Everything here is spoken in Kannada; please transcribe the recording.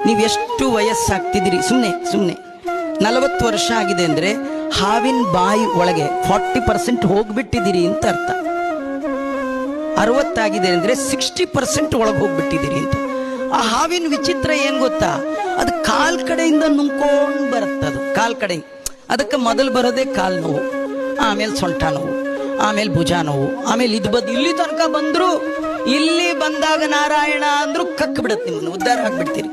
ನೀವೆಷ್ಟು ವಯಸ್ಸಾಗ್ತಿದ್ದೀರಿ, ಸುಮ್ಮನೆ 40 ವರ್ಷ ಆಗಿದೆ ಅಂದರೆ ಹಾವಿನ ಬಾಯಿ ಒಳಗೆ 40% ಹೋಗ್ಬಿಟ್ಟಿದ್ದೀರಿ ಅಂತ ಅರ್ಥ. 60 ಆಗಿದೆ ಅಂದರೆ 60% ಒಳಗೆ ಹೋಗ್ಬಿಟ್ಟಿದ್ದೀರಿ ಅಂತ. ಆ ಹಾವಿನ ವಿಚಿತ್ರ ಏನು ಗೊತ್ತಾ, ಅದು ಕಾಲ್ ಕಡೆಯಿಂದ ನುಂಗ್ಕೊಂಡು ಬರುತ್ತೆ. ಅದು ಕಾಲ್ ಕಡೆ, ಅದಕ್ಕೆ ಮೊದಲು ಬರೋದೇ ಕಾಲು ನೋವು, ಆಮೇಲೆ ಸೊಂಟ ನೋವು, ಆಮೇಲೆ ಭುಜ ನೋವು, ಆಮೇಲೆ ಇಲ್ಲಿ ತನಕ ಬಂದ್ರು, ಇಲ್ಲಿ ಬಂದಾಗ ನಾರಾಯಣ ಅಂದ್ರು ಕಕ್ ಬಿಡುತ್ತೆ, ನಿಮ್ಮನ್ನು ಉದ್ಧಾರ ಆಗ್ಬಿಡ್ತೀರಿ.